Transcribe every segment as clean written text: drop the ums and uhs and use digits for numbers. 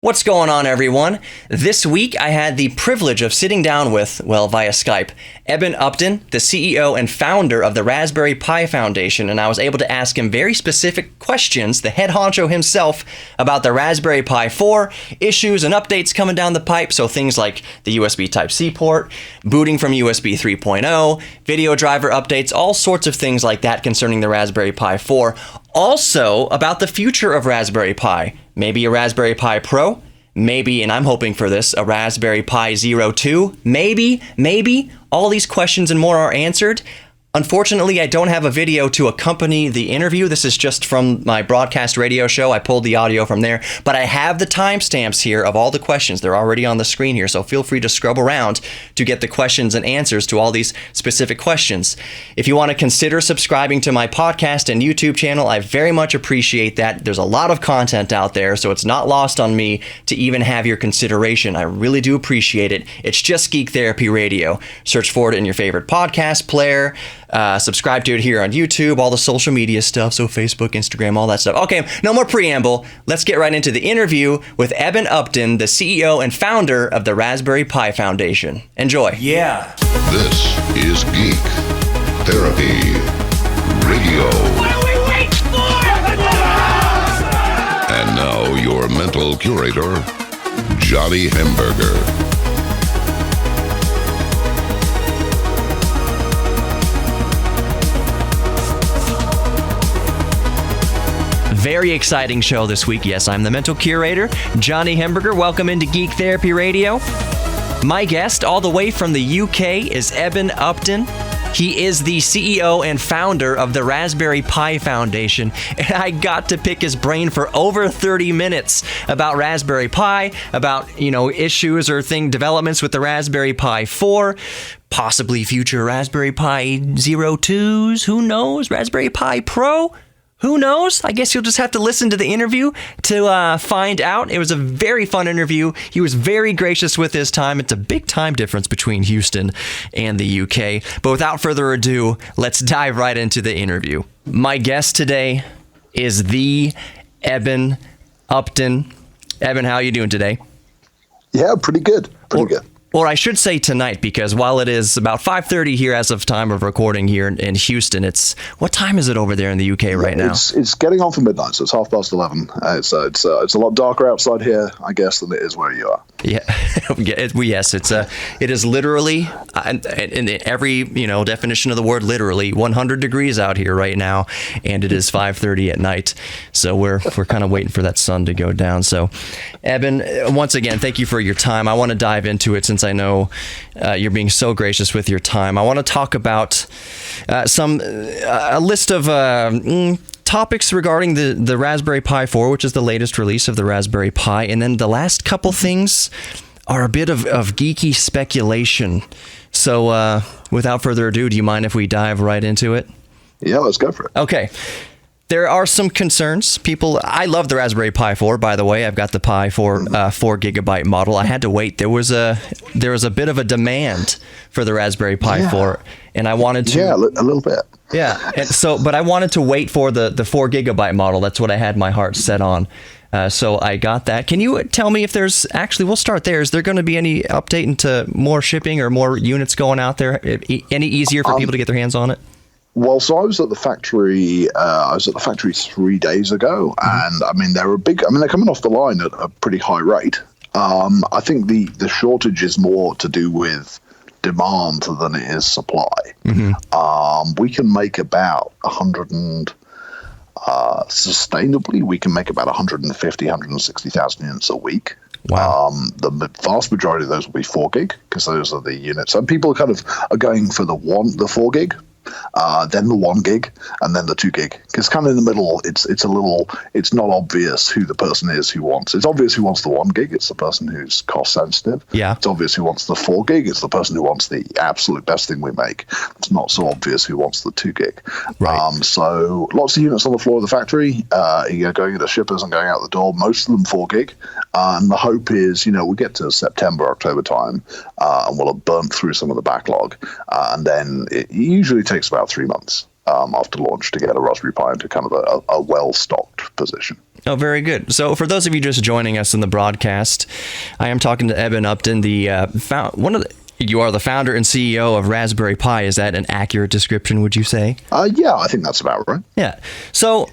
What's going on, everyone? This week, I had the privilege of sitting down with, well, via Skype, Eben Upton, the CEO and founder of the Raspberry Pi Foundation, and I was able to ask him very specific questions, the head honcho himself, about the Raspberry Pi 4, issues and updates coming down the pipe, so things like the USB Type-C port, booting from USB 3.0, video driver updates, all sorts of things like that concerning the Raspberry Pi 4. Also, about the future of Raspberry Pi. Maybe a Raspberry Pi Pro, maybe, and I'm hoping for this, a Raspberry Pi Zero 2, maybe. All these questions and more are answered. Unfortunately, I don't have a video to accompany the interview. This is just from my broadcast radio show. I pulled the audio from there, but I have the timestamps here of all the questions. They're already on the screen here, so feel free to scrub around to get the questions and answers to all these specific questions. If you want to consider subscribing to my podcast and YouTube channel, I very much appreciate that. There's a lot of content out there, so it's not lost on me to even have your consideration. I really do appreciate it. It's just Geek Therapy Radio. Search for it in your favorite podcast player. Subscribe to it here on YouTube, all the social media stuff, so Facebook, Instagram, all that stuff. Okay, no more preamble. Let's get right into the interview with Eben Upton, the CEO and founder of the Raspberry Pi Foundation. Enjoy. Yeah. This is Geek Therapy Radio. What are we waiting for? And now your mental curator, Johnny Hamburger. Very exciting show this week. Yes, I'm the mental curator, Johnny Hamburger. Welcome into Geek Therapy Radio. My guest, all the way from the UK, is Eben Upton. He is the CEO and founder of the Raspberry Pi Foundation, and I got to pick his brain for over 30 minutes about Raspberry Pi, about, issues or developments with the Raspberry Pi 4, possibly future Raspberry Pi Zero 2s, who knows, Raspberry Pi Pro. Who knows? I guess you'll just have to listen to the interview to find out. It was a very fun interview. He was very gracious with his time. It's a big time difference between Houston and the UK. But without further ado, let's dive right into the interview. My guest today is the Eben Upton. Eben, how are you doing today? Yeah, pretty good. Pretty good. Or I should say tonight, because while it is about 5:30 here as of time of recording here in Houston, what time is it over there in the UK right now? It's getting on for midnight, so it's 11:30. It's a lot darker outside here, I guess, than it is where you are. Yeah, yes, it is literally, in every definition of the word, literally 100 degrees out here right now, and it is 5:30 at night. So we're kind of waiting for that sun to go down. So, Eben, once again, thank you for your time. I want to dive into it since I know you're being so gracious with your time. I want to talk about a list of topics regarding the Raspberry Pi 4, which is the latest release of the Raspberry Pi, and then the last couple things are a bit of geeky speculation. So without further ado, do you mind if we dive right into it? Yeah, let's go for it. Okay. There are some concerns. I love the Raspberry Pi 4, by the way. I've got the Pi 4 4GB model. I had to wait. There was a bit of a demand for the Raspberry Pi 4, and I wanted to... Yeah, a little bit. Yeah, but I wanted to wait for the 4GB model. That's what I had my heart set on. So I got that. Can you tell me if there's... Actually, we'll start there. Is there going to be any update into more shipping or more units going out there? Any easier for people to get their hands on it? Well, so I was at the factory. 3 days ago, and they're coming off the line at a pretty high rate. I think the shortage is more to do with demand than it is supply. Mm-hmm. We can make about 100 and sustainably, we can make about 150, 160,000 units a week. Wow. The vast majority of those will be 4 gig because those are the units. And people are going for the 4 gig. Then the 1 gig, and then the 2 gig. Because kind of in the middle, it's not obvious who the person is who wants. It's obvious who wants the 1 gig. It's the person who's cost sensitive. Yeah. It's obvious who wants the 4 gig. It's the person who wants the absolute best thing we make. It's not so obvious who wants the 2 gig. Right. So lots of units on the floor of the factory, going into shippers and going out the door. Most of them 4 gig. And the hope is, we get to September, October time, and we'll have burnt through some of the backlog. And then it usually takes about 3 months. after launch to get a Raspberry Pi into kind of a well-stocked position. Oh, very good. So for those of you just joining us in the broadcast, I am talking to Eben Upton, you are the founder and CEO of Raspberry Pi. Is that an accurate description, would you say? Yeah, I think that's about right. Yeah. So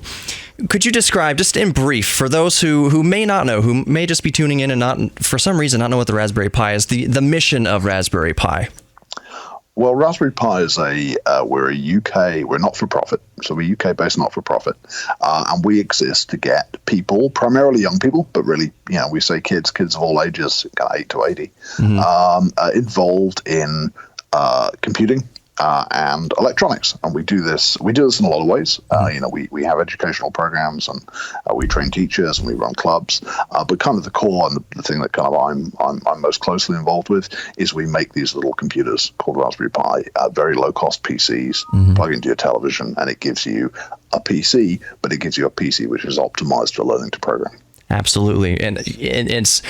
could you describe, just in brief, for those who may not know, who may just be tuning in and not, for some reason, not know what the Raspberry Pi is, the mission of Raspberry Pi? Well, Raspberry Pi is we're not-for-profit, so we're UK-based not-for-profit, and we exist to get people, primarily young people, but really, we say kids of all ages, kind of 8 to 80, involved in computing and electronics, and we do this in a lot of ways. We have educational programs, and we train teachers, and we run clubs. But kind of the core and the thing that kind of I'm most closely involved with is we make these little computers called Raspberry Pi, very low cost PCs, plug into your television, and it gives you a PC, but it gives you a PC which is optimized for learning to program. Absolutely, and it is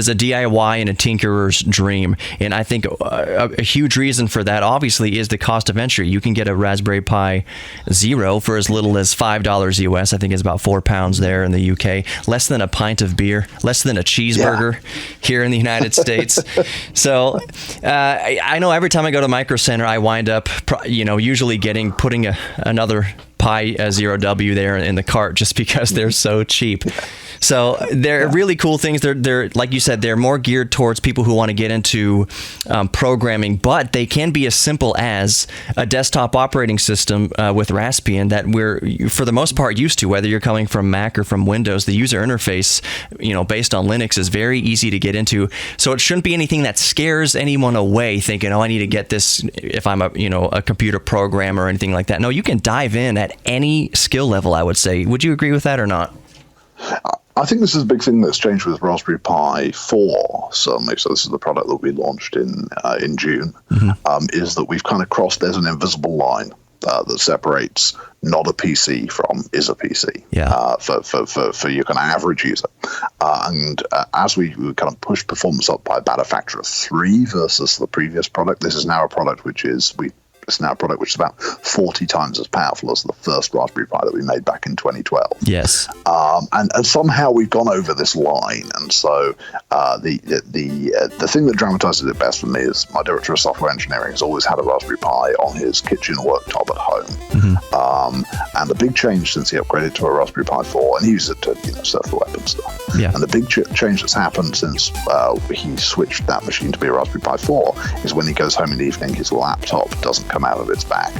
a DIY and a tinkerer's dream, and I think a huge reason for that obviously is the cost of entry. You can get a Raspberry Pi Zero for as little as $5 US. I think it's about £4 there in the UK, less than a pint of beer, less than a cheeseburger here in the United States. So I know every time I go to Micro Center, I wind up usually putting another Pi Zero W there in the cart just because they're so cheap. So they're really cool things. They're like you said, they're more geared towards people who want to get into programming, but they can be as simple as a desktop operating system with Raspbian that we're, for the most part, used to. Whether you're coming from Mac or from Windows, the user interface, based on Linux is very easy to get into. So it shouldn't be anything that scares anyone away thinking, I need to get this if I'm a computer programmer or anything like that. No, you can dive in at any skill level, I would say. Would you agree with that or not? I think this is a big thing that's changed with Raspberry Pi 4, certainly. So this is the product that we launched in June, is that we've kind of crossed, there's an invisible line that separates not a PC from is a PC for your kind of average user. And as we kind of push performance up by about a factor of 3 versus the previous product, this is now a product which is about 40 times as powerful as the first Raspberry Pi that we made back in 2012. Yes. And somehow we've gone over this line. And so the thing that dramatizes it best for me is my director of software engineering has always had a Raspberry Pi on his kitchen worktop at home. And the big change since he upgraded to a Raspberry Pi 4, and he used it to surf the web and stuff. Yeah. And the big change that's happened since he switched that machine to be a Raspberry Pi 4 is when he goes home in the evening, his laptop doesn't come out of its bag.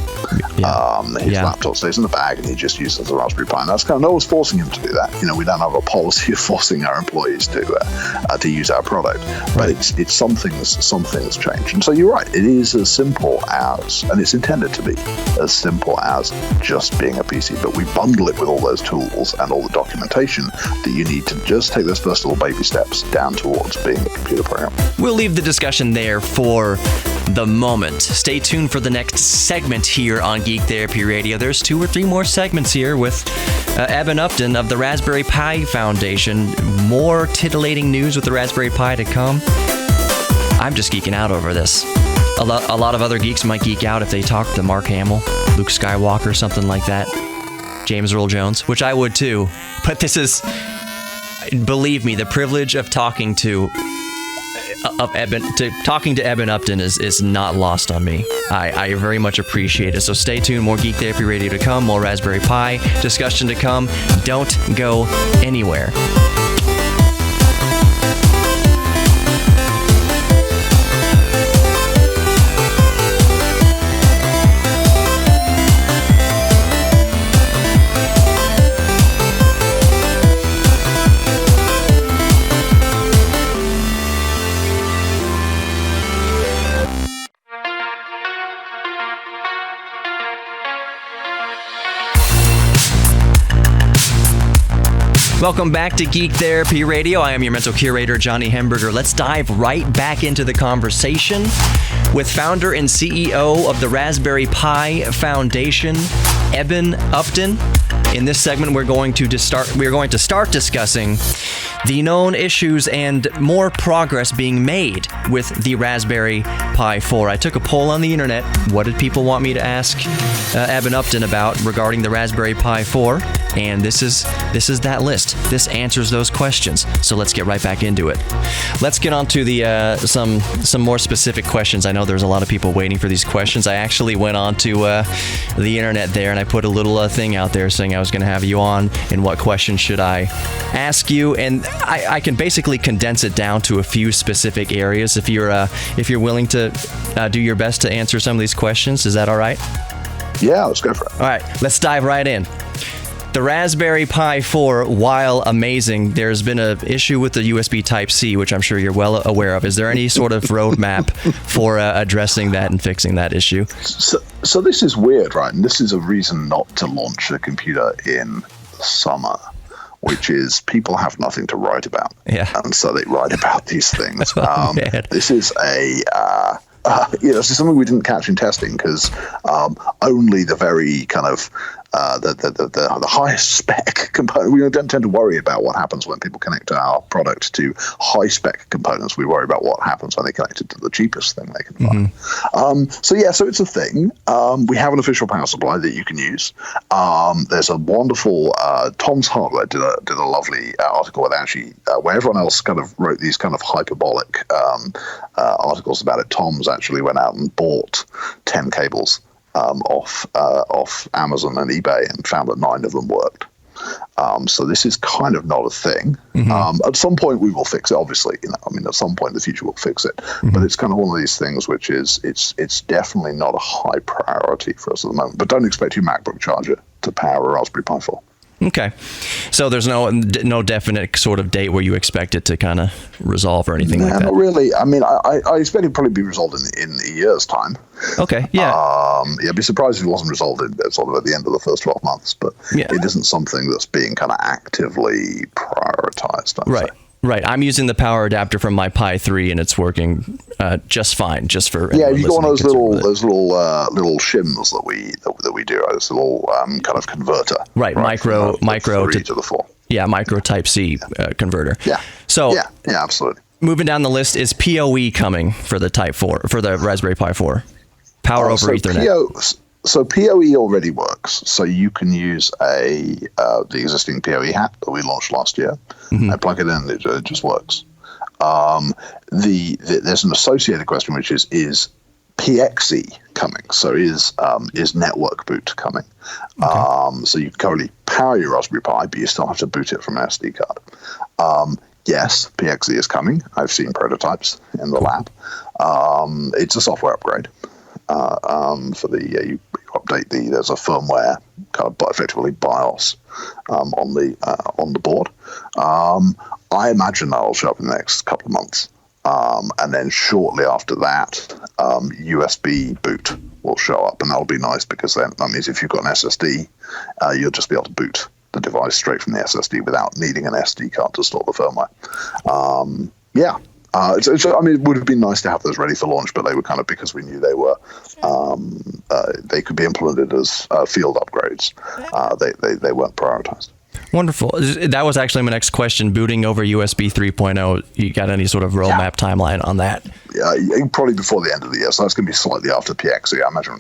His laptop stays in the bag, and he just uses the Raspberry Pi. And that's kind of, no one's forcing him to do that. We don't have a policy of forcing our employees to use our product. But it's something's changed. And so you're right. It is as simple as, and it's intended to be as simple as just being a PC. But we bundle it with all those tools and all the documentation that you need to just take those first little baby steps down towards being a computer programmer. We'll leave the discussion there for the moment. Stay tuned for the next segment here on Geek Therapy Radio. There's 2 or 3 more segments here with Eben Upton of the Raspberry Pi Foundation. More titillating news with the Raspberry Pi to come. I'm just geeking out over this. A lot of other geeks might geek out if they talk to Mark Hamill, Luke Skywalker, something like that. James Earl Jones, which I would too. But this is, believe me, the privilege of talking to Eben Upton is not lost on me. I very much appreciate it. So stay tuned. More Geek Therapy Radio to come. More Raspberry Pi discussion to come. Don't go anywhere. Welcome back to Geek Therapy Radio. I am your mental curator, Johnny Hemberger. Let's dive right back into the conversation with founder and CEO of the Raspberry Pi Foundation, Eben Upton. In this segment, we're going to start discussing the known issues and more progress being made with the Raspberry Pi 4. I took a poll on the internet. What did people want me to ask Eben Upton about regarding the Raspberry Pi 4? And this is that list. This answers those questions. So let's get right back into it. Let's get on to the some more specific questions. I know there's a lot of people waiting for these questions. I actually went on to the internet there, and I put a little thing out there saying I was going to have you on, and what questions should I ask you? And I can basically condense it down to a few specific areas. If you're willing to do your best to answer some of these questions, is that all right? Yeah, let's go for it. All right, let's dive right in. The Raspberry Pi 4, while amazing, there's been an issue with the USB Type-C, which I'm sure you're well aware of. Is there any sort of roadmap for addressing that and fixing that issue? So this is weird, right? And this is a reason not to launch a computer in the summer, which is people have nothing to write about. Yeah. And so they write about these things. This is this is something we didn't catch in testing because only the very kind of the highest spec component. We don't tend to worry about what happens when people connect our product to high spec components. We worry about what happens when they connect it to the cheapest thing they can find. So it's a thing. We have an official power supply that you can use. There's a wonderful Tom's Hardware did a lovely article where everyone else kind of wrote these kind of hyperbolic articles about it. Tom's actually went out and bought 10 cables off Amazon and eBay and found that 9 of them worked. So this is kind of not a thing. At some point we will fix it, obviously. At some point in the future we'll fix it. But it's kind of one of these things which is it's definitely not a high priority for us at the moment. But don't expect your MacBook charger to power a Raspberry Pi 4. Okay. So there's no definite sort of date where you expect it to kind of resolve or anything like that? Not really. I expect it to probably be resolved in a year's time. Okay, yeah. I'd be surprised if it wasn't resolved sort of at the end of the first 12 months, but it isn't something that's being kind of actively prioritized. Right. I'm using the power adapter from my Pi 3, and it's working just fine. Just for you go on those little shims that we do. Right? This little kind of converter. Right. Micro to the 4. Yeah, micro Type-C converter. Yeah. So yeah, absolutely. Moving down the list, is PoE coming for the Type 4 for the Raspberry Pi 4? Power over Ethernet. So PoE already works. So you can use the existing PoE hat that we launched last year. I plug it in, it just works. There's an associated question, which is PxE coming? So is network boot coming? Okay. So you can currently power your Raspberry Pi, but you still have to boot it from an SD card. Yes, PxE is coming. I've seen prototypes in the lab. It's a software upgrade. For you update there's a firmware kind of effectively BIOS on the board. I imagine that'll show up in the next couple of months, and then shortly after that, USB boot will show up, and that'll be nice because then that means if you've got an SSD, you'll just be able to boot the device straight from the SSD without needing an SD card to store the firmware. It would have been nice to have those ready for launch, but they were kind of, because we knew they were, they could be implemented as field upgrades. They weren't prioritized. Wonderful. That was actually my next question. Booting over USB 3.0, you got any sort of roadmap timeline on that? Yeah, probably before the end of the year. So that's going to be slightly after PxE. I imagine.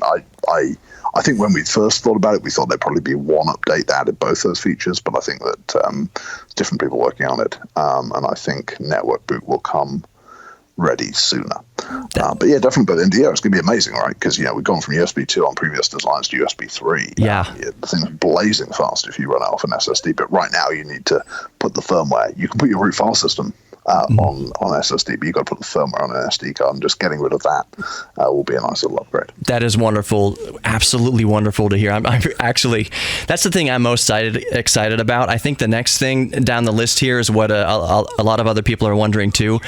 I think when we first thought about it, we thought there'd probably be one update that added both those features, but I think that different people working on it, and I think network boot will come ready sooner. But yeah, definitely by the end of the year, it's going to be amazing, right? Because we've gone from USB 2 on previous designs to USB 3. Yeah. The thing's blazing fast if you run it off an SSD, but right now you need to put the firmware. You can put your root file system on SSD, but you've got to put the firmware on an SD card, and just getting rid of that will be a nice little upgrade. That is wonderful. Absolutely wonderful to hear. I'm actually, that's the thing I'm most excited about. I think the next thing down the list here is what a lot of other people are wondering too.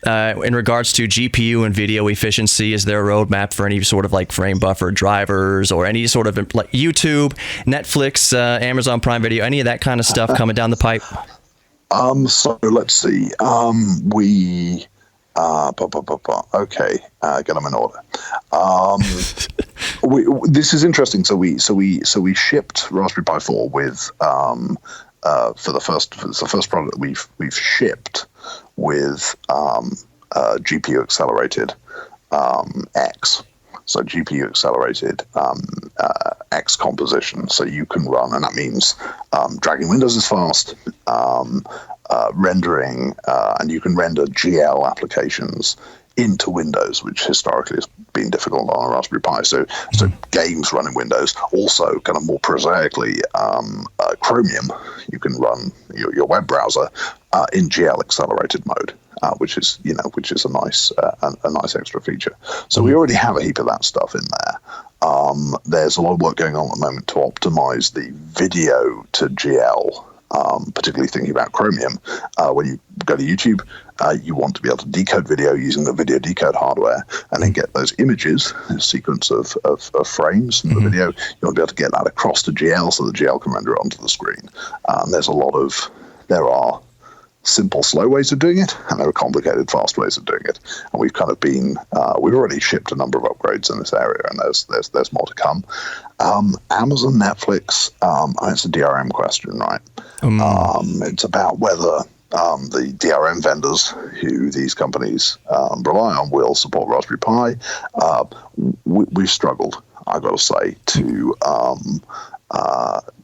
In regards to GPU and video efficiency, is there a roadmap for any sort of like frame buffer drivers or any sort of like YouTube, Netflix, Amazon Prime Video, any of that kind of stuff coming down the pipe? So let's see. We Okay, get them in order. This is interesting. So we shipped Raspberry Pi 4 with it's the first product that we've shipped with GPU accelerated X. So GPU accelerated X composition. So you can run, and that means dragging windows is fast, rendering, and you can render GL applications into Windows, which historically has been difficult on a Raspberry Pi. So games running Windows. Also, kind of more prosaically, Chromium. You can run your web browser in GL accelerated mode, which is a nice extra feature. So we already have a heap of that stuff in there. There's a lot of work going on at the moment to optimize the video to GL. Particularly thinking about Chromium, when you go to YouTube, you want to be able to decode video using the video decode hardware and then get those images, a sequence of frames from the video. You want to be able to get that across to GL so the GL can render it onto the screen. There are simple, slow ways of doing it, and there are complicated, fast ways of doing it. And we've kind of we've already shipped a number of upgrades in this area, and there's more to come. Amazon, Netflix, it's a DRM question, right? It's about whether the DRM vendors who these companies rely on will support Raspberry Pi. We've struggled, I've got to say,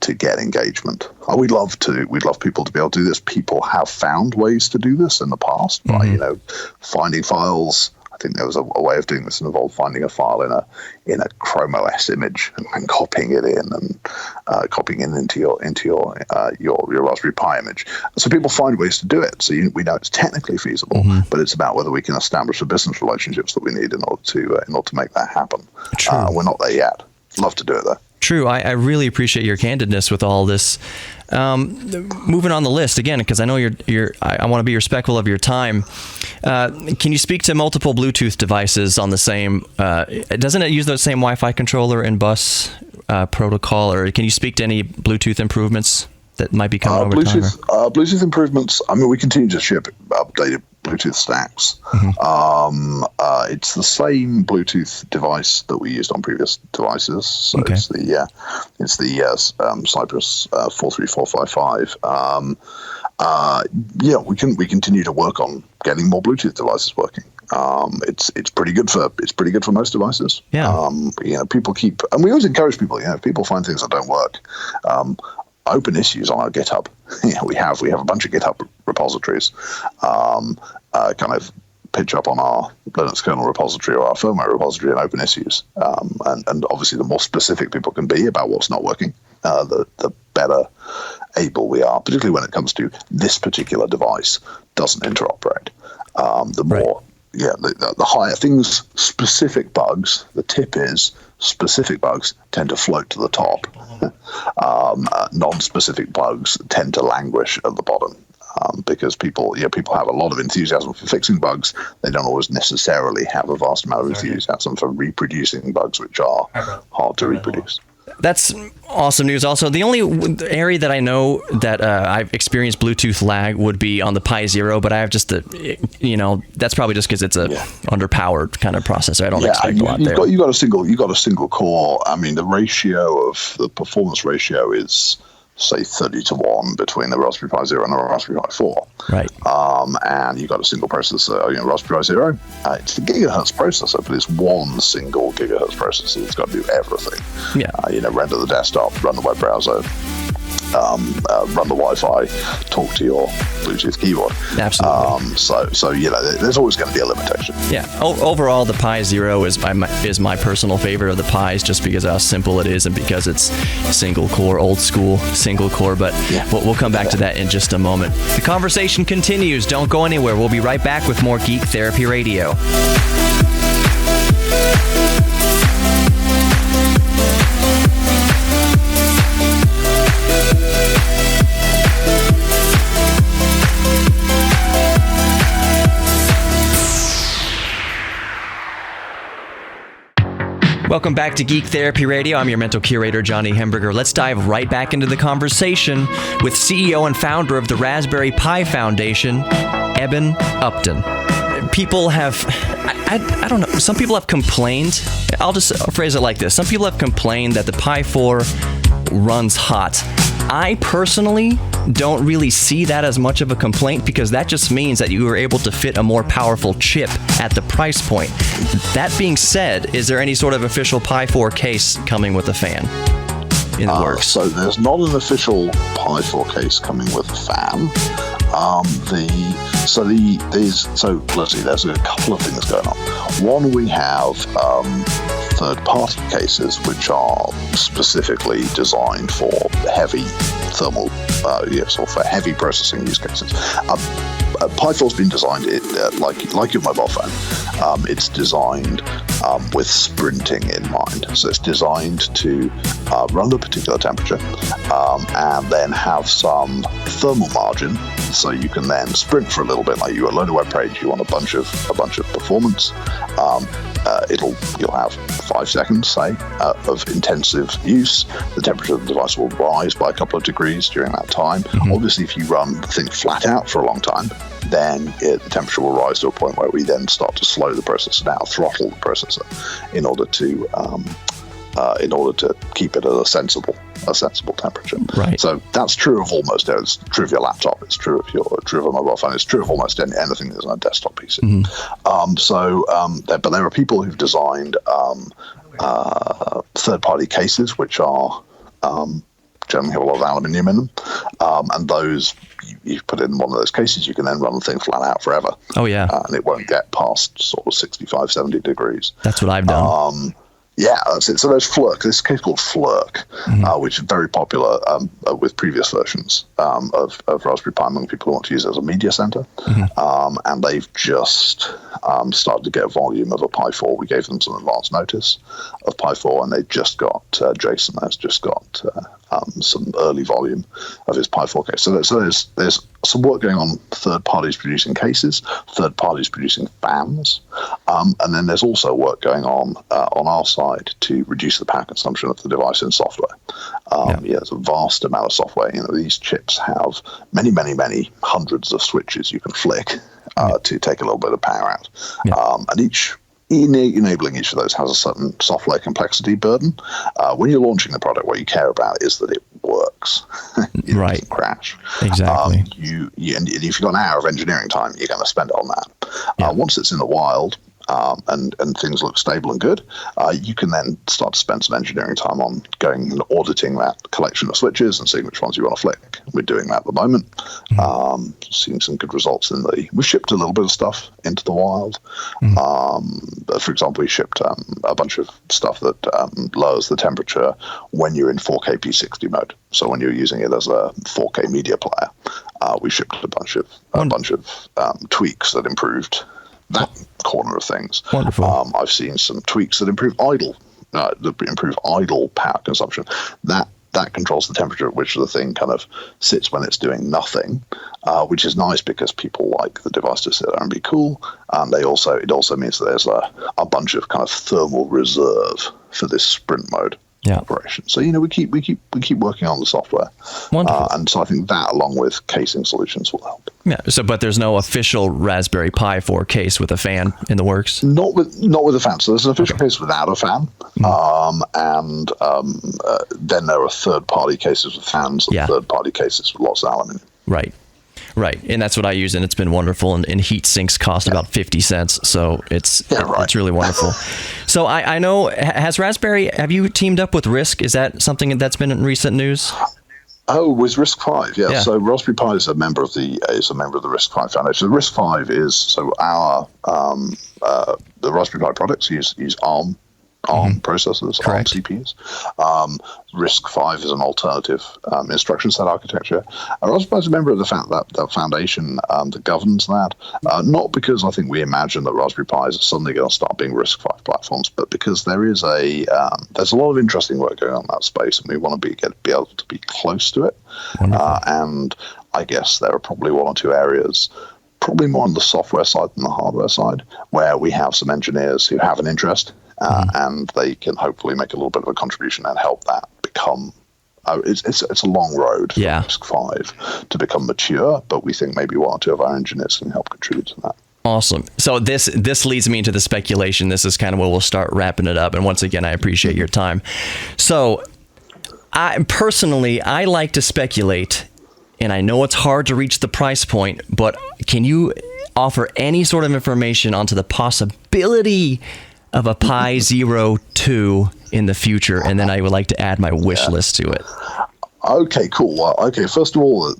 to get engagement. We'd love people to be able to do this. People have found ways to do this in the past by finding files. I think there was a way of doing this that involved finding a file in a Chrome OS image and copying it in and copying it into your Raspberry Pi image. So people find ways to do it. So we know it's technically feasible, but it's about whether we can establish the business relationships that we need in order to make that happen. We're not there yet. Love to do it though. True. I really appreciate your candidness with all this. Moving on the list again, because I know I want to be respectful of your time. Can you speak to multiple Bluetooth devices on the same? Doesn't it use the same Wi-Fi controller and bus protocol, or can you speak to any Bluetooth improvements that might be coming over time? Bluetooth improvements. I mean, we continue to ship updated Bluetooth stacks. It's the same Bluetooth device that we used on previous devices. So it's the Cypress 43455. We continue to work on getting more Bluetooth devices working. It's pretty good for most devices. Yeah. People keep, and we always encourage people. If people find things that don't work, open issues on our GitHub. We have a bunch of GitHub repositories. Kind of pitch up on our Linux kernel repository or our firmware repository and open issues. And obviously, the more specific people can be about what's not working, the better able we are, particularly when it comes to this particular device doesn't interoperate. The higher things, specific bugs, the tip is specific bugs tend to float to the top. Non-specific bugs tend to languish at the bottom. Because people have a lot of enthusiasm for fixing bugs. They don't always necessarily have a vast amount of enthusiasm for reproducing bugs, which are hard to reproduce. That's awesome news. Also, the only area that I know that I've experienced Bluetooth lag would be on the Pi Zero, but I have just that's probably just because it's a underpowered kind of processor. I don't expect a lot there. You got a single core. I mean, the performance ratio is, say, 30-1 between the Raspberry Pi Zero and the Raspberry Pi 4. Right. And you've got a single processor, Raspberry Pi Zero. It's a gigahertz processor, but it's one single gigahertz processor. It's got to do everything. Yeah. Render the desktop, run the web browser, run the Wi-Fi, talk to your Bluetooth keyboard. Absolutely. There's always going to be a limitation. Yeah. Overall, the Pi Zero is my personal favorite of the Pis, just because of how simple it is and because it's single core, old school single core. But we'll come back to that in just a moment. The conversation continues. Don't go anywhere. We'll be right back with more Geek Therapy Radio. Welcome back to Geek Therapy Radio. I'm your mental curator, Johnny Hemberger. Let's dive right back into the conversation with CEO and founder of the Raspberry Pi Foundation, Eben Upton. people have, I don't know, some people have complained. I'll just phrase it like this. Some people have complained that the Pi 4 runs hot. I personally don't really see that as much of a complaint because that just means that you were able to fit a more powerful chip at the price point. That being said, is there any sort of official Pi 4 case coming with a fan in the works? So there's not an official Pi 4 case coming with a fan. Let's see, there's a couple of things going on. One, we have third-party cases which are specifically designed for heavy thermal, or for heavy processing use cases. Pi 4's been designed like your mobile phone. It's designed with sprinting in mind. So it's designed to run at a particular temperature and then have some thermal margin, so you can then sprint for a little bit. Like you load a web page, you want a bunch of performance. You'll have 5 seconds, say, of intensive use. The temperature of the device will rise by a couple of degrees during that time. Mm-hmm. Obviously, if you run the thing flat out for a long time, then the temperature will rise to a point where we then start to slow the processor down, throttle the processor, in order to keep it at a sensible temperature. Right. So that's true of almost. It's true of your laptop. It's true of a mobile phone. It's true of almost anything that's on a desktop PC. Mm-hmm. But there are people who've designed third-party cases which are generally have a lot of aluminium in them, and those you put in one of those cases, you can then run the thing flat out forever. Oh yeah, and it won't get past sort of 65, 70 degrees. That's what I've done. Yeah, that's it. So there's Flirk. This case called Flirk, mm-hmm. Which is very popular with previous versions of Raspberry Pi among people who want to use it as a media center. Mm-hmm. And they've just started to get a volume of a Pi 4. We gave them some advance notice of Pi 4, and they just got, Jason has just got some early volume of his Pi 4 case. So there's some work going on, third parties producing cases, third parties producing fans, and then there's also work going on our side to reduce the power consumption of the device in software. There's a vast amount of software. These chips have many, many, many hundreds of switches you can flick to take a little bit of power out. And enabling each of those has a certain software complexity burden. When you're launching the product, what you care about is that it works. It doesn't crash. Exactly. And if you've got an hour of engineering time, you're going to spend it on that. Once it's in the wild, and things look stable and good, you can then start to spend some engineering time on going and auditing that collection of switches and seeing which ones you want to flick. We're doing that at the moment, seeing some good results we shipped a little bit of stuff into the wild. For example, we shipped a bunch of stuff that lowers the temperature when you're in 4K P60 mode. So when you're using it as a 4K media player, we shipped a bunch of tweaks that improved that corner of things. Wonderful. I've seen some tweaks that improve idle power consumption. That controls the temperature at which the thing kind of sits when it's doing nothing, which is nice because people like the device to sit there and be cool. And it also means that there's a bunch of kind of thermal reserve for this sprint mode operation. So we keep working on the software. Wonderful. And so I think that, along with casing solutions, will help. Yeah. So, but there's no official Raspberry Pi 4 case with a fan in the works. Not with a fan. So there's an official case without a fan, and then there are third-party cases with fans and third-party cases with lots of aluminium. Right, and that's what I use, and it's been wonderful. And heat sinks cost about 50 cents, so it's really wonderful. So I know, have you teamed up with RISC? Is that something that's been in recent news? Oh, with RISC-V, yeah. So Raspberry Pi is a member of the RISC-V Foundation. The RISC-V is our the Raspberry Pi products use ARM processors, Correct. ARM CPUs. RISC-V is an alternative instruction set architecture. Raspberry Pi is a member of the foundation that governs that, not because I think we imagine that Raspberry Pis are suddenly going to start being RISC-V platforms, but because there's a lot of interesting work going on in that space, and we want to be able to be close to it. And I guess there are probably one or two areas, probably more on the software side than the hardware side, where we have some engineers who have an interest, and they can hopefully make a little bit of a contribution and help that become. It's a long road for RISC-V to become mature, but we think maybe one or two of our engineers can help contribute to that. Awesome. So this leads me into the speculation. This is kind of where we'll start wrapping it up. And once again, I appreciate your time. So I like to speculate, and I know it's hard to reach the price point, but can you offer any sort of information onto the possibility of a PxE 2 in the future? And then I would like to add my wish list to it. Okay, cool. Well, okay, first of all,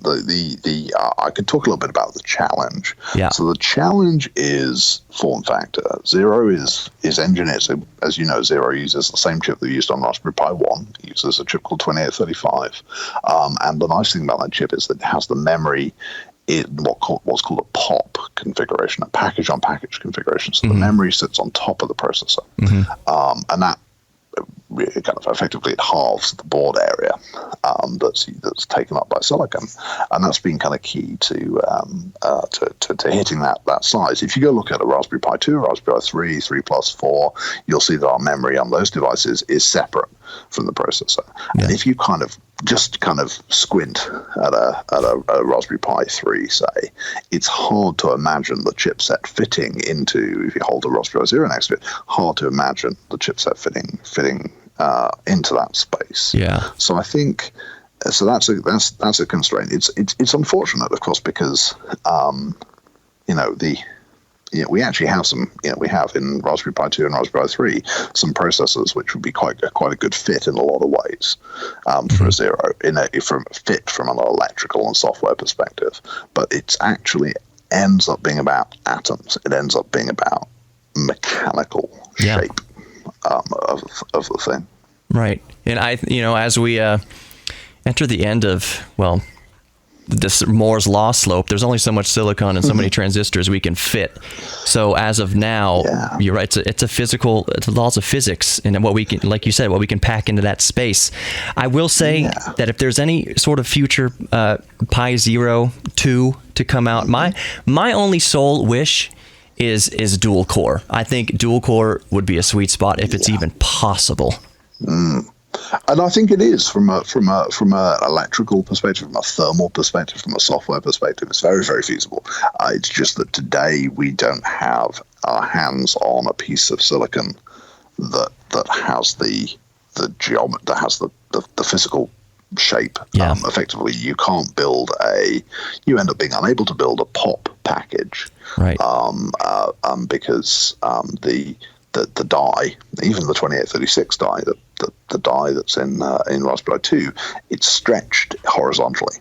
I could talk a little bit about the challenge. Yeah. So the challenge is form factor. Zero is engineered. So as you know, Zero uses the same chip that we used on Raspberry Pi 1. It uses a chip called 2835. And the nice thing about that chip is that it has the memory in what's called a POP configuration, a package-on-package configuration. So the memory sits on top of the processor. And that really kind of effectively it halves the board area that's taken up by silicon, and that's been kind of key to hitting that size. If you go look at a Raspberry Pi 2, Raspberry Pi 3, 3 Plus, 4, you'll see that our memory on those devices is separate from the processor. And if you kind of squint at a Raspberry Pi 3, say, it's hard to imagine the chipset fitting into, if you hold a Raspberry Pi 0 next to it, hard to imagine the chipset fitting into that space. Yeah. So I think that's a constraint. It's unfortunate, of course, because we actually have we have in Raspberry Pi 2 and Raspberry Pi 3 some processors which would be quite a good fit in a lot of ways for a Zero from an electrical and software perspective. But it's actually ends up being about atoms. It ends up being about mechanical shape of the thing. Right. And as we enter the end of, this Moore's law slope, there's only so much silicon and so many transistors we can fit. So as of now, you're right, it's the laws of physics and what we can, like you said, what we can pack into that space. I will say that if there's any sort of future PxE 2 to come out, my only sole wish is dual core. I think dual core would be a sweet spot if it's even possible. And I think it is from a electrical perspective, from a thermal perspective, from a software perspective. It's very, very feasible. It's just that today we don't have our hands on a piece of silicon that has the geometry, that has the physical shape. Effectively, you can't you end up being unable to build a POP package, right? Because the die, even the 2836 die, the die that's in Raspberry Pi 2, it's stretched horizontally.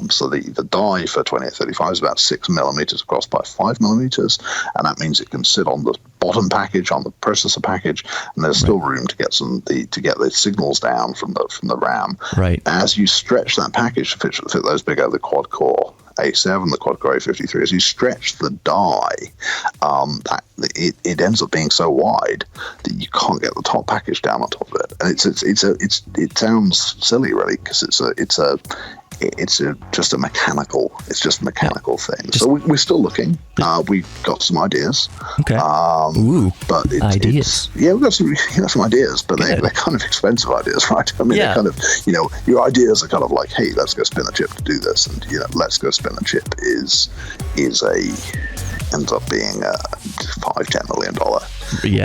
So the die for 2835 is about 6 millimeters across by 5 millimeters, and that means it can sit on the bottom package, on the processor package, and there's still room to get the signals down from the RAM. Right. As you stretch that package to fit those bigger, the quad core A7, the quad core A53, as you stretch the die, it ends up being so wide that you can't get the top package down on top of it. And it sounds silly, really, because it's just a mechanical thing. So we're still looking. We've got some ideas. Okay. But ideas. We've got some ideas, but they're kind of expensive ideas, right? I mean, they're kind of, your ideas are kind of like, hey, let's go spin a chip to do this, and let's go spin a chip ends up being a $5-10 million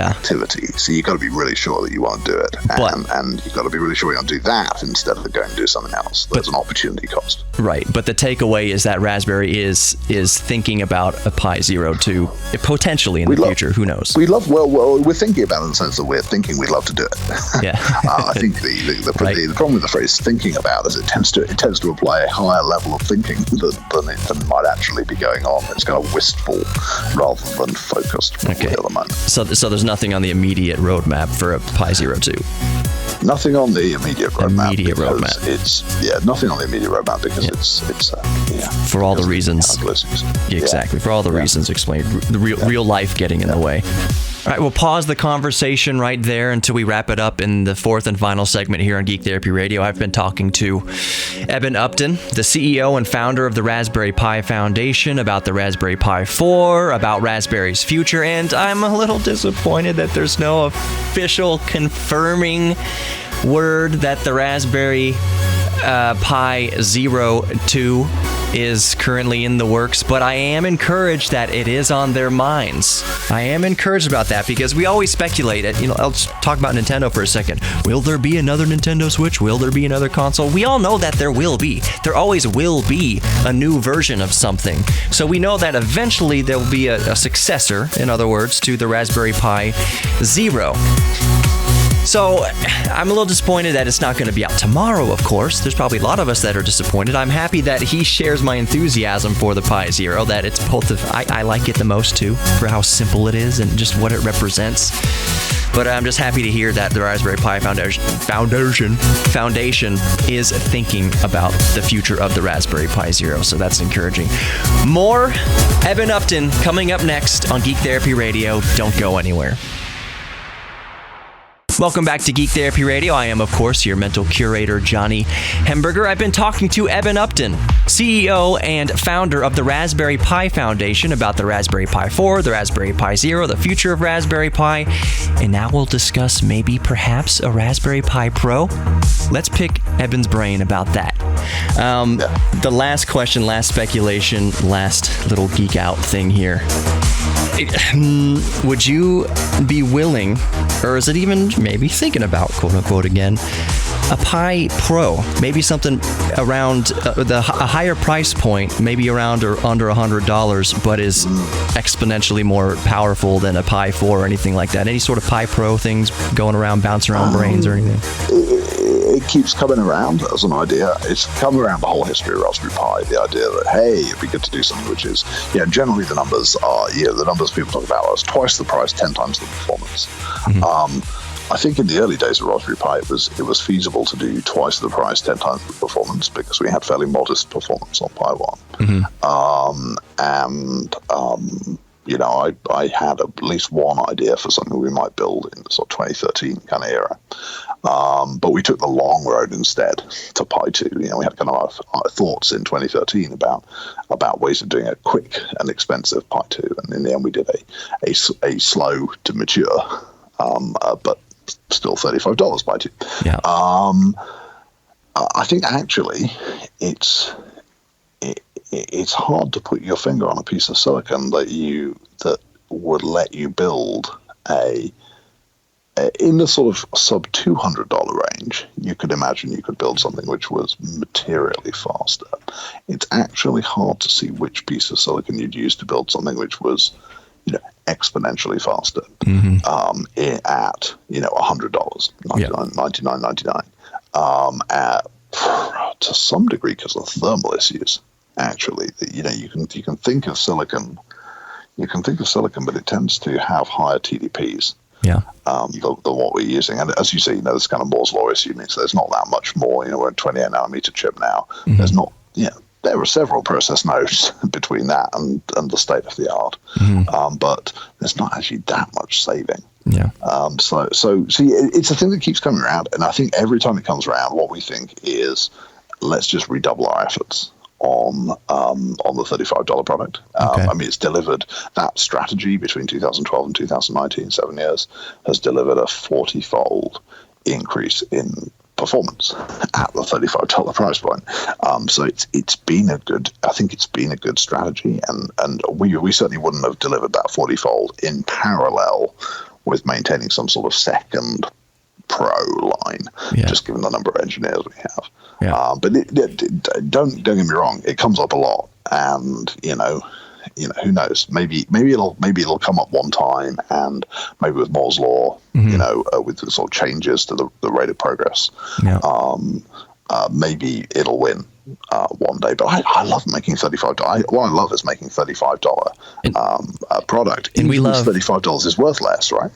activity. So you got to be really sure that you want to do it, and you got to be really sure you want to do that instead of going to do something else. There's an opportunity cost. Right, but the takeaway is that Raspberry is thinking about a PxE 2 potentially in the future. Who knows? We're thinking about it in the sense that we're thinking we'd love to do it. Yeah. I think the problem with the phrase "thinking about" is it tends to apply a higher level of thinking than might actually be going on. It's kind of wistful rather than focused at the moment. So there's nothing on the immediate roadmap for a PxE 2. Nothing on the immediate roadmap. Nothing on the immediate roadmap because it's for all the reasons. Exactly, for all the reasons explained. The real life getting in the way. All right, we'll pause the conversation right there until we wrap it up in the fourth and final segment here on Geek Therapy Radio. I've been talking to Eben Upton, the CEO and founder of the Raspberry Pi Foundation, about the Raspberry Pi 4, about Raspberry's future, and I'm a little disappointed that there's no official confirming word that the Raspberry Pi 2 is currently in the works, but I am encouraged that it is on their minds. I am encouraged about that because we always speculate. Let's talk about Nintendo for a second. Will there be another Nintendo Switch? Will there be another console? We all know that there will be. There always will be a new version of something. So we know that eventually there will be a successor, in other words, to the Raspberry Pi Zero. So I'm a little disappointed that it's not going to be out tomorrow, of course. There's probably a lot of us that are disappointed. I'm happy that he shares my enthusiasm for the Pi Zero, that it's both I like it the most too, for how simple it is and just what it represents. But I'm just happy to hear that the Raspberry Pi Foundation is thinking about the future of the Raspberry Pi Zero, so that's encouraging. More Eben Upton coming up next on Geek Therapy Radio. Don't go anywhere. Welcome back to Geek Therapy Radio. I am, of course, your mental curator, Johnny Hemberger. I've been talking to Eben Upton, CEO and founder of the Raspberry Pi Foundation, about the Raspberry Pi 4, the Raspberry Pi Zero, the future of Raspberry Pi, and now we'll discuss maybe perhaps a Raspberry Pi Pro. Let's pick Eben's brain about that. The last question, last speculation, last little geek out thing here. Would you be willing, or is it even maybe thinking about, quote unquote, again, a Pi Pro, maybe something around a higher price point, maybe around or under $100, but is exponentially more powerful than a Pi 4 or anything like that? Any sort of Pi Pro things going around, bouncing around brains or anything? It keeps coming around as an idea. It's come around the whole history of Raspberry Pi, the idea that, hey, it'd be good to do something which is, generally the numbers people talk about is twice the price, 10 times the performance. I think in the early days of Raspberry Pi, it was feasible to do twice the price, 10 times the performance, because we had fairly modest performance on Pi 1. I had at least one idea for something we might build in the sort of 2013 kind of era. But we took the long road instead to Pi 2. We had kind of our thoughts in 2013 about ways of doing a quick and expensive Pi 2. And in the end, we did a slow to mature, but still $35 Pi 2. Yeah. I think actually it's hard to put your finger on a piece of silicon that would let you build in the sort of sub $200 range. You could imagine you could build something which was materially faster. It's actually hard to see which piece of silicon you'd use to build something which was exponentially faster at $100, $99.99. To some degree, because of thermal issues. Actually, you can think of silicon, but it tends to have higher TDPs. Yeah. Than what we're using, and as you see, this kind of Moore's law issue means there's not that much more. We're a 28 nanometer chip now. There's not. There are several process nodes between that and the state of the art, but there's not actually that much saving. Yeah. So see, it's a thing that keeps coming around, and I think every time it comes around, what we think is, let's just redouble our efforts on the $35 product. Okay. It's delivered, that strategy between 2012 and 2019, 7 years, has delivered a 40-fold increase in performance at the $35 price point. So it's been a good strategy, and we certainly wouldn't have delivered that 40-fold in parallel with maintaining some sort of second Pro line, just given the number of engineers we have. Yeah. But don't get me wrong, it comes up a lot, and who knows? Maybe it'll come up one time, and maybe with Moore's law, with the sort of changes to the rate of progress, maybe it'll win one day. But I love making $35. What I love is making $35 product. And we love $35 is worth less, right?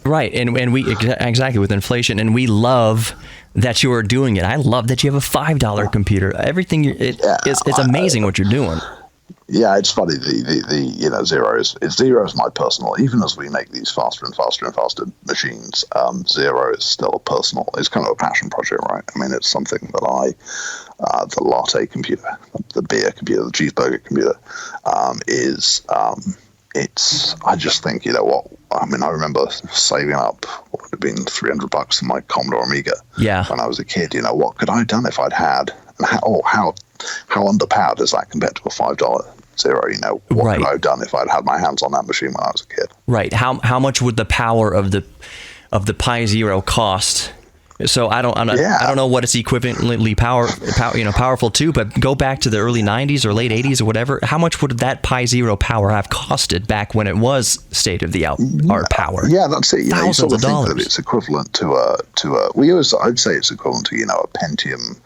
Right, and we exactly with inflation, and we love that you are doing it. I love that you have a $5 computer. Everything it's amazing what you're doing. Yeah, it's funny. The Zero is my personal. Even as we make these faster and faster and faster machines, Zero is still a personal. It's kind of a passion project, right? It's something that the latte computer, the beer computer, the cheeseburger computer, I just think, I remember saving up what would have been $300 for my Commodore Amiga when I was a kid. What could I have done if I'd had, how how underpowered is that compared to a $5 Zero? You know, what Right. could I have done if I'd had my hands on that machine when I was a kid? Right. How much would the power of the Pi Zero cost? So I don't know what it's equivalently powerful to, but go back to the early 90s or late 80s or whatever. How much would that Pi Zero power have costed back when it was state of the art power? Yeah, that's it. You know, you Thousands sort of of think dollars. that it's equivalent to I'd say it's equivalent to, you know, a Pentium,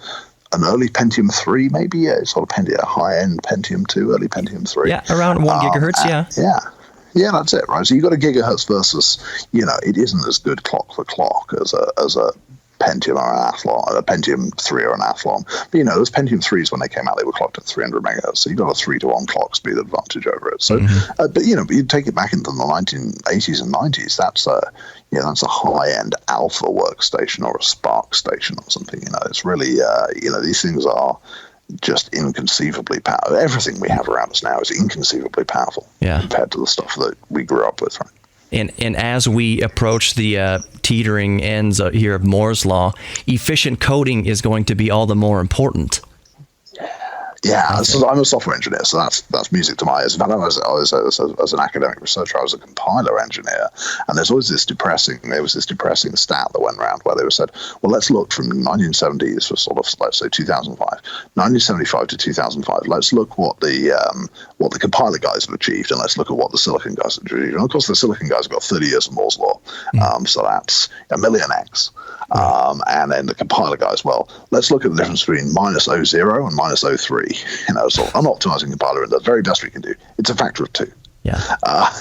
an early Pentium 3, maybe. Yeah, it's sort of a high-end Pentium 2, early Pentium 3. Yeah, around 1 gigahertz. Yeah. Yeah, that's it, right? So you got a gigahertz versus, you know, it isn't as good clock for clock as a Pentium or an Athlon, a Pentium 3 or an Athlon. But, you know, those Pentium 3s, when they came out, they were clocked at 300 megahertz. So you got a 3-to-1 clock speed advantage over it. So, but, you know, you take it back into the 1980s and 90s, that's a high-end Alpha workstation or a Spark station or something. You know, it's really, you know, these things are just inconceivably powerful. Everything we have around us now is inconceivably powerful compared to the stuff that we grew up with, right? And as we approach the teetering ends here of Moore's Law, efficient coding is going to be all the more important. Yeah, so I'm a software engineer, so that's music to my ears. And I know as an academic researcher, I was a compiler engineer, and there was this depressing stat that went around where they said, well, let's look from 1970s for sort of, let's say 2005, 1975 to 2005. Let's look what the compiler guys have achieved, and let's look at what the silicon guys have achieved. And of course, the silicon guys have got 30 years of Moore's Law, so that's a million X. And then the compiler guys, well, let's look at the difference between -0 and -03. You know, so I'm optimizing compiler, and the very best we can do, it's a factor of 2. Yeah.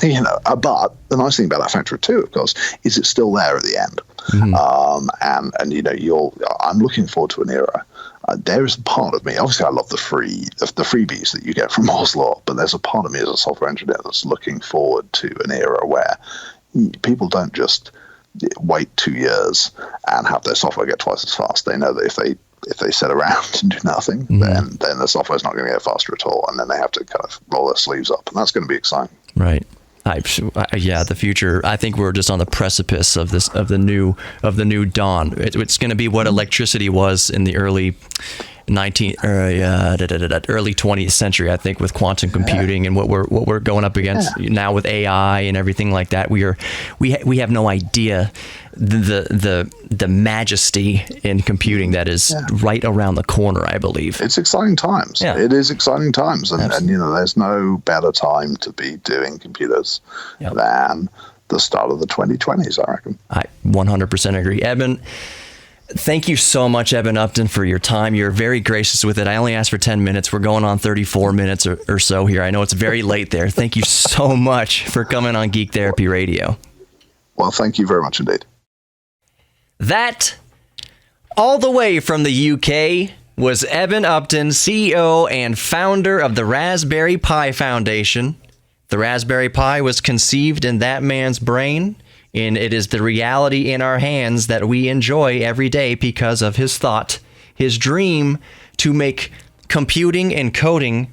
You know, but the nice thing about that factor of 2, of course, is it's still there at the end. And you know, I'm looking forward to an era. There is a part of me, obviously I love the freebies that you get from Moore's Law, but there's a part of me as a software engineer that's looking forward to an era where people don't just wait 2 years and have their software get twice as fast. They know that if they sit around and do nothing, then the software's not going to get faster at all, and then they have to kind of roll their sleeves up, and that's going to be exciting. Right. The future. I think we're just on the precipice of the new dawn. It's going to be what electricity was in the early 20th century, I think, with quantum computing and what we're going up against now with AI and everything like that. We have no idea the majesty in computing that is right around the corner, I believe. It's exciting times. Yeah. It is exciting times, and you know, there's no better time to be doing computers than the start of the 2020s, I reckon. I 100% agree. Eben, thank you so much, Eben Upton, for your time. You're very gracious with it. I only asked for 10 minutes. We're going on 34 minutes or so here. I know it's very late there. Thank you so much for coming on Geek Therapy Radio. Well, thank you very much indeed. That, all the way from the UK, was Eben Upton, CEO and founder of the Raspberry Pi Foundation. The Raspberry Pi was conceived in that man's brain, and it is the reality in our hands that we enjoy every day because of his thought, his dream to make computing and coding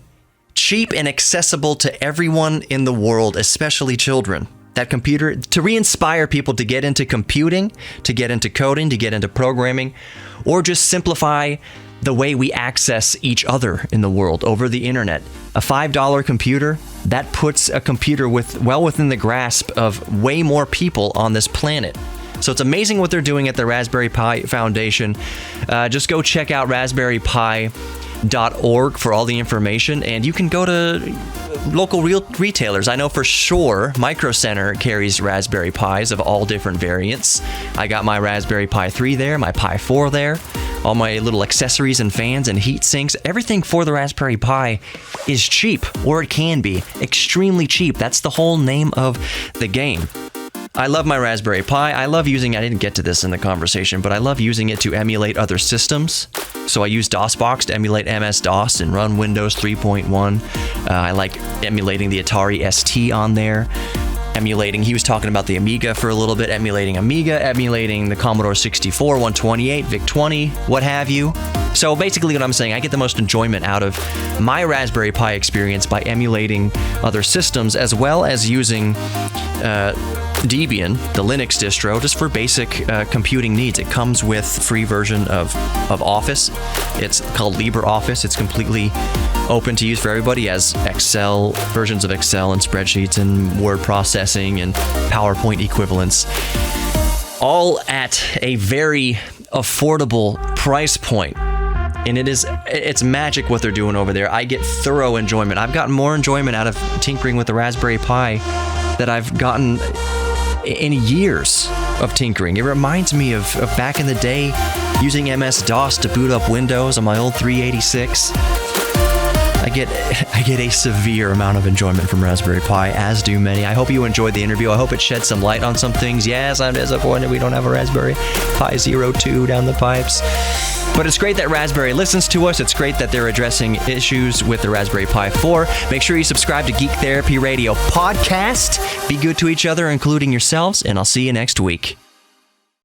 cheap and accessible to everyone in the world, especially children. That computer, to re-inspire people to get into computing, to get into coding, to get into programming, or just simplify the way we access each other in the world over the internet. A $5 computer, that puts a computer well within the grasp of way more people on this planet. So it's amazing what they're doing at the Raspberry Pi Foundation. Just go check out raspberrypi.org for all the information, and you can go to local retailers. I know for sure Micro Center carries Raspberry Pis of all different variants. I got my Raspberry Pi 3 there, my Pi 4 there, all my little accessories and fans and heat sinks. Everything for the Raspberry Pi is cheap, or it can be extremely cheap. That's the whole name of the game. I love my Raspberry Pi. I love using, I didn't get to this in the conversation, but I love using it to emulate other systems. So I use DOSBox to emulate MS-DOS and run Windows 3.1. I like emulating the Atari ST on there. He was talking about the Amiga for a little bit, emulating Amiga, emulating the Commodore 64, 128, VIC-20, what have you. So basically what I'm saying, I get the most enjoyment out of my Raspberry Pi experience by emulating other systems, as well as using Debian, the Linux distro, just for basic computing needs. It comes with free version of Office. It's called LibreOffice. It's completely open to use for everybody, as Excel, versions of Excel and spreadsheets and word processing and PowerPoint equivalents, all at a very affordable price point. And it's magic what they're doing over there. I get thorough enjoyment. I've gotten more enjoyment out of tinkering with the Raspberry Pi that I've gotten in years of tinkering. It reminds me of back in the day using MS-DOS to boot up Windows on my old 386. I get a severe amount of enjoyment from Raspberry Pi, as do many. I hope you enjoyed the interview. I hope it shed some light on some things. Yes, I'm disappointed we don't have a Raspberry Pi 02 down the pipes. But it's great that Raspberry listens to us. It's great that they're addressing issues with the Raspberry Pi 4. Make sure you subscribe to Geek Therapy Radio Podcast. Be good to each other, including yourselves, and I'll see you next week.